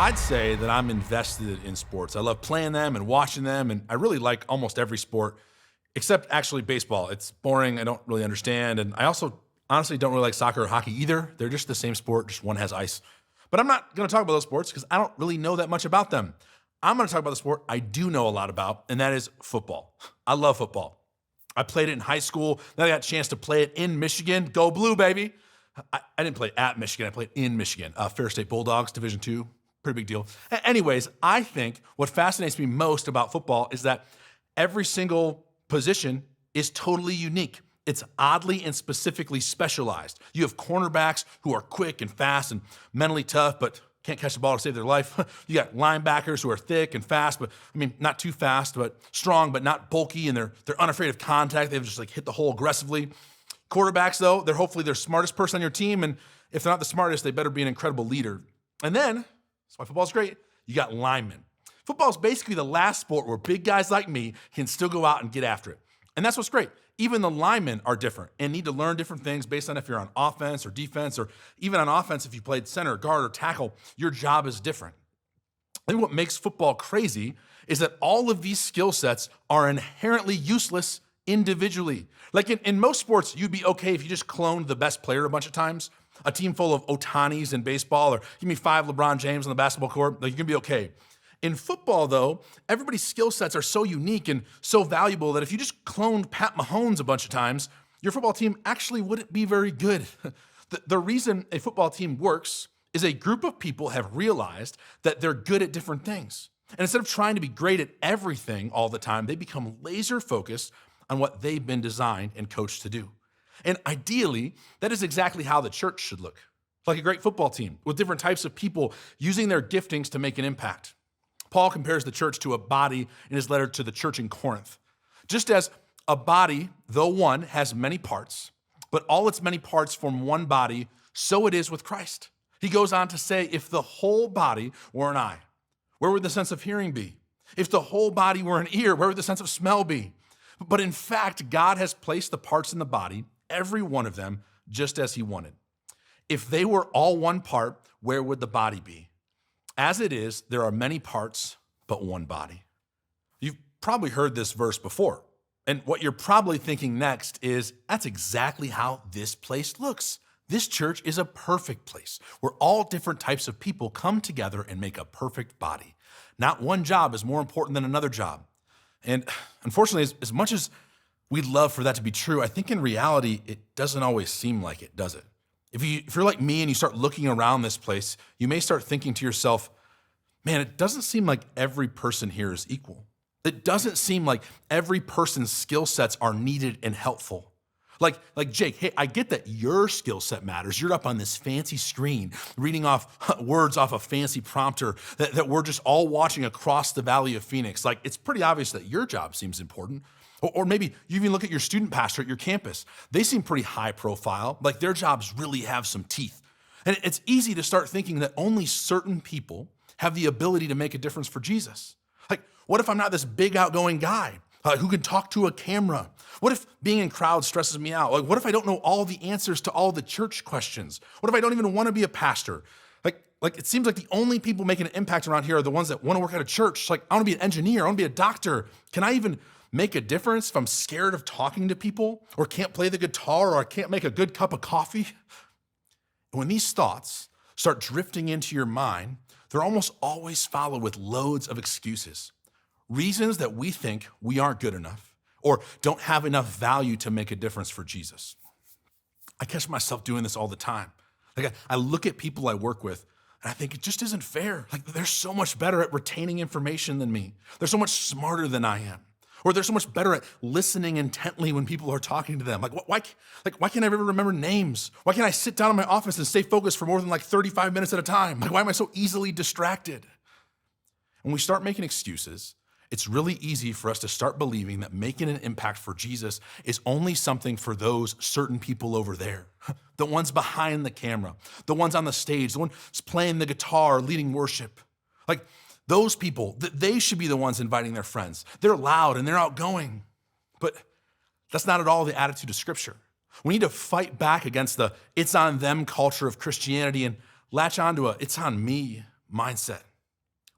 I'd say that I'm invested in sports. I love playing them and watching them, and I really like almost every sport except actually baseball. It's boring. I don't really understand. And I also honestly don't really like soccer or hockey either. They're just the same sport, just one has ice. But I'm not going to talk about those sports because I don't really know that much about them. I'm going to talk about the sport I do know a lot about, and that is football. I love football. I played it in high school. Then I got a chance to play it in Michigan. Go Blue, baby. I didn't play at Michigan. I played in Michigan. Fair State Bulldogs, Division II. Pretty big deal. Anyways, I think what fascinates me most about football is that every single position is totally unique. It's oddly and specifically specialized. You have cornerbacks who are quick and fast and mentally tough, but can't catch the ball to save their life. You got linebackers who are thick and fast, but not too fast, but strong, but not bulky, and they're unafraid of contact. They've just hit the hole aggressively. Quarterbacks, though, they're hopefully the smartest person on your team, and if they're not the smartest, they better be an incredible leader. And then, that's why football's great, you got linemen. Football is basically the last sport where big guys like me can still go out and get after it. And that's what's great. Even the linemen are different and need to learn different things based on if you're on offense or defense, or even on offense, if you played center, guard, or tackle, your job is different. And what makes football crazy is that all of these skill sets are inherently useless individually. Like in most sports, you'd be okay if you just cloned the best player a bunch of times. A team full of Otanis in baseball, or give me 5 LeBron James on the basketball court, like, you're gonna be okay. In football, though, everybody's skill sets are so unique and so valuable that if you just cloned Pat Mahomes a bunch of times, your football team actually wouldn't be very good. The reason a football team works is a group of people have realized that they're good at different things. And instead of trying to be great at everything all the time, they become laser focused on what they've been designed and coached to do. And ideally, that is exactly how the church should look. Like a great football team with different types of people using their giftings to make an impact. Paul compares the church to a body in his letter to the church in Corinth. Just as a body, though one, has many parts, but all its many parts form one body, so it is with Christ. He goes on to say, if the whole body were an eye, where would the sense of hearing be? If the whole body were an ear, where would the sense of smell be? But in fact, God has placed the parts in the body, every one of them, just as he wanted. If they were all one part, where would the body be? As it is, there are many parts, but one body. You've probably heard this verse before. And what you're probably thinking next is, that's exactly how this place looks. This church is a perfect place where all different types of people come together and make a perfect body. Not one job is more important than another job. And unfortunately, as much as we'd love for that to be true, I think in reality, it doesn't always seem like it, does it? If you're like me and you start looking around this place, you may start thinking to yourself, man, it doesn't seem like every person here is equal. It doesn't seem like every person's skill sets are needed and helpful. Like Jake, hey, I get that your skill set matters. You're up on this fancy screen, reading off words off a fancy prompter that we're just all watching across the Valley of Phoenix. Like, it's pretty obvious that your job seems important. Or maybe you even look at your student pastor at your campus. They seem pretty high profile, like their jobs really have some teeth. And it's easy to start thinking that only certain people have the ability to make a difference for Jesus. Like, what if I'm not this big outgoing guy who can talk to a camera? What if being in crowds stresses me out? Like, what if I don't know all the answers to all the church questions? What if I don't even want to be a pastor? Like it seems like the only people making an impact around here are the ones that want to work at a church. Like, I want to be an engineer. I want to be a doctor. Can I even make a difference if I'm scared of talking to people, or can't play the guitar, or I can't make a good cup of coffee? And when these thoughts start drifting into your mind, they're almost always followed with loads of excuses. Reasons that we think we aren't good enough or don't have enough value to make a difference for Jesus. I catch myself doing this all the time. Like, I look at people I work with and I think it just isn't fair. Like, they're so much better at retaining information than me. They're so much smarter than I am. Or they're so much better at listening intently when people are talking to them. Why can't I ever remember names? Why can't I sit down in my office and stay focused for more than 35 minutes at a time? Why am I so easily distracted? When we start making excuses, it's really easy for us to start believing that making an impact for Jesus is only something for those certain people over there. The ones behind the camera, the ones on the stage, the ones playing the guitar, leading worship. Like, those people, they should be the ones inviting their friends. They're loud and they're outgoing. But that's not at all the attitude of Scripture. We need to fight back against the it's on them culture of Christianity and latch onto a it's on me mindset.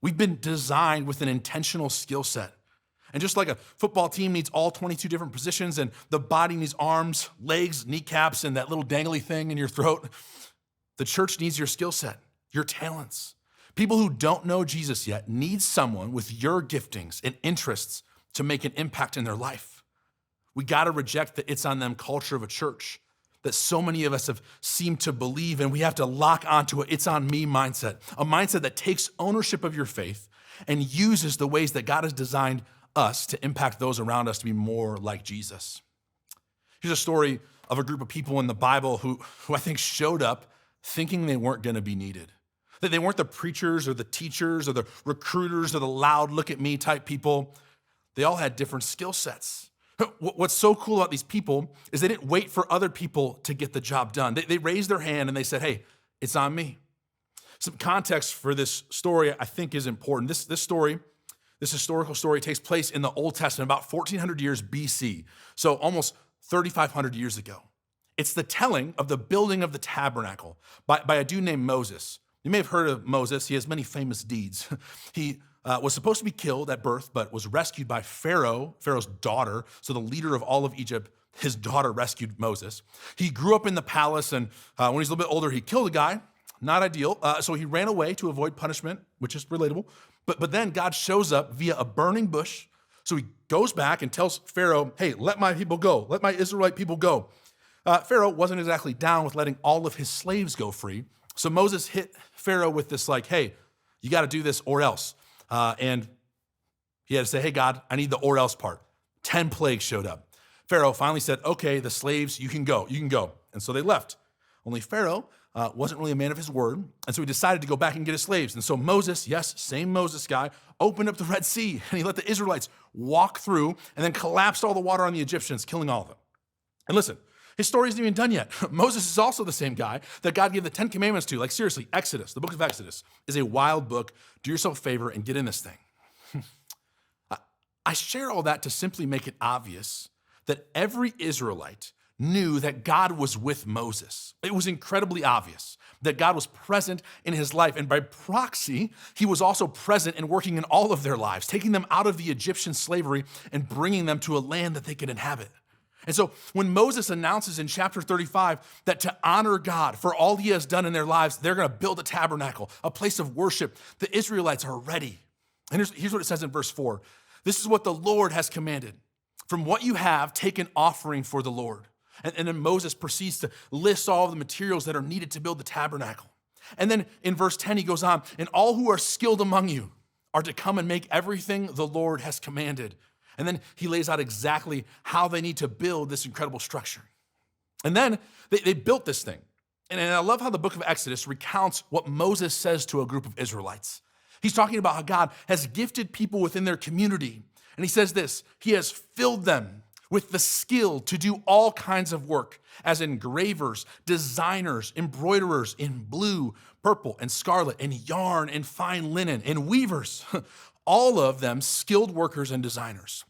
We've been designed with an intentional skill set. And just like a football team needs all 22 different positions and the body needs arms, legs, kneecaps, and that little dangly thing in your throat, the church needs your skill set, your talents. People who don't know Jesus yet need someone with your giftings and interests to make an impact in their life. We got to reject the it's on them culture of a church that so many of us have seemed to believe, and we have to lock onto a it's on me mindset, a mindset that takes ownership of your faith and uses the ways that God has designed us to impact those around us to be more like Jesus. Here's a story of a group of people in the Bible who I think showed up thinking they weren't going to be needed. That they weren't the preachers or the teachers or the recruiters or the loud look at me type people. They all had different skill sets. What's so cool about these people is they didn't wait for other people to get the job done. They raised their hand and they said, hey, it's on me. Some context for this story I think is important. This historical story takes place in the Old Testament about 1400 years BC, so almost 3,500 years ago. It's the telling of the building of the tabernacle by a dude named Moses. You may have heard of Moses. He has many famous deeds. He was supposed to be killed at birth, but was rescued by Pharaoh's daughter, so the leader of all of Egypt. His daughter rescued Moses. He grew up in the palace, and when he's a little bit older, he killed a guy. Not ideal. So he ran away to avoid punishment, which is relatable. But then God shows up via a burning bush. So he goes back and tells Pharaoh, hey, let my people go. Let my Israelite people go. Pharaoh wasn't exactly down with letting all of his slaves go free. So Moses hit Pharaoh with this like, hey, you got to do this or else. And he had to say, hey, God, I need the or else part. 10 plagues showed up. Pharaoh finally said, okay, the slaves, you can go. And so they left. Only Pharaoh wasn't really a man of his word. And so he decided to go back and get his slaves. And so Moses, yes, same Moses guy, opened up the Red Sea and he let the Israelites walk through and then collapsed all the water on the Egyptians, killing all of them. And listen, his story isn't even done yet. Moses is also the same guy that God gave the 10 Commandments to. Like seriously, Exodus, the book of Exodus, is a wild book. Do yourself a favor and get in this thing. I share all that to simply make it obvious that every Israelite knew that God was with Moses. It was incredibly obvious that God was present in his life. And by proxy, he was also present and working in all of their lives, taking them out of the Egyptian slavery and bringing them to a land that they could inhabit. And so when Moses announces in chapter 35 that to honor God for all he has done in their lives, they're going to build a tabernacle, a place of worship, the Israelites are ready. And here's what it says in verse 4. This is what the Lord has commanded. From what you have, take an offering for the Lord. And then Moses proceeds to list all of the materials that are needed to build the tabernacle. And then in verse 10, he goes on, and all who are skilled among you are to come and make everything the Lord has commanded. And then he lays out exactly how they need to build this incredible structure. And then they built this thing. And I love how the book of Exodus recounts what Moses says to a group of Israelites. He's talking about how God has gifted people within their community. And he says this, he has filled them with the skill to do all kinds of work, as engravers, designers, embroiderers in blue, purple, and scarlet, and yarn, and fine linen, and weavers, all of them skilled workers and designers.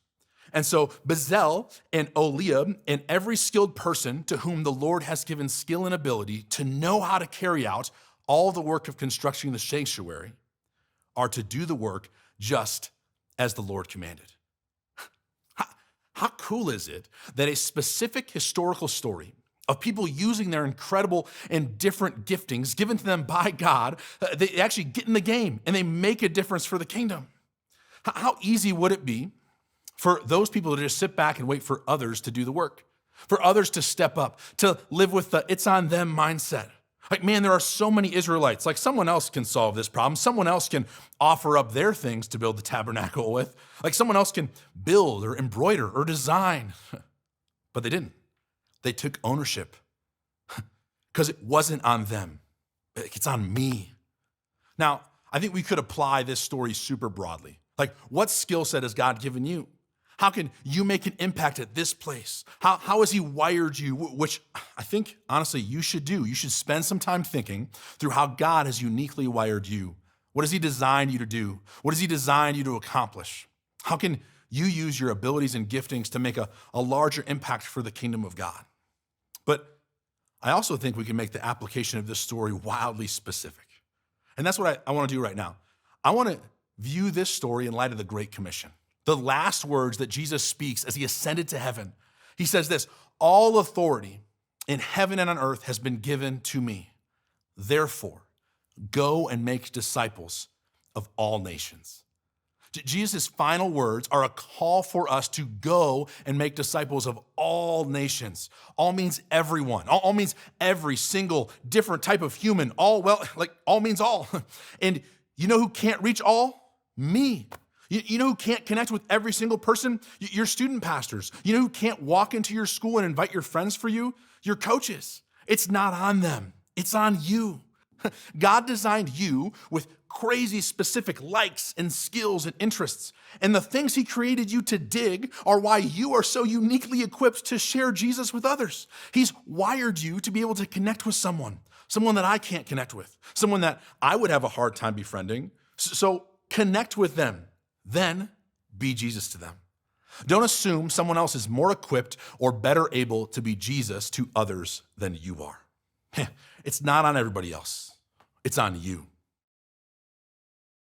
And so Bezalel and Oholiab and every skilled person to whom the Lord has given skill and ability to know how to carry out all the work of constructing the sanctuary are to do the work just as the Lord commanded. How cool is it that a specific historical story of people using their incredible and different giftings given to them by God, they actually get in the game and they make a difference for the kingdom? How easy would it be for those people to just sit back and wait for others to do the work, for others to step up, to live with the it's on them mindset? Like, man, there are so many Israelites. Like, someone else can solve this problem. Someone else can offer up their things to build the tabernacle with. Like, someone else can build or embroider or design. But they didn't. They took ownership because it wasn't on them. It's on me. Now, I think we could apply this story super broadly. Like, what skill set has God given you? How can you make an impact at this place? How has he wired you? Which I think, honestly, you should do. You should spend some time thinking through how God has uniquely wired you. What has he designed you to do? What has he designed you to accomplish? How can you use your abilities and giftings to make a larger impact for the kingdom of God? But I also think we can make the application of this story wildly specific. And that's what I want to do right now. I want to View this story in light of the Great Commission. The last words that Jesus speaks as he ascended to heaven. He says this, all authority in heaven and on earth has been given to me. Therefore, go and make disciples of all nations. Jesus' final words are a call for us to go and make disciples of all nations. All means everyone. All means every single different type of human. All means all. And you know who can't reach all? Me. You know who can't connect with every single person? Your student pastors. You know who can't walk into your school and invite your friends for you? Your coaches. It's not on them. It's on you. God designed you with crazy specific likes and skills and interests. And the things he created you to dig are why you are so uniquely equipped to share Jesus with others. He's wired you to be able to connect with someone that I can't connect with, someone that I would have a hard time befriending. So connect with them, then be Jesus to them. Don't assume someone else is more equipped or better able to be Jesus to others than you are. It's not on everybody else. It's on you.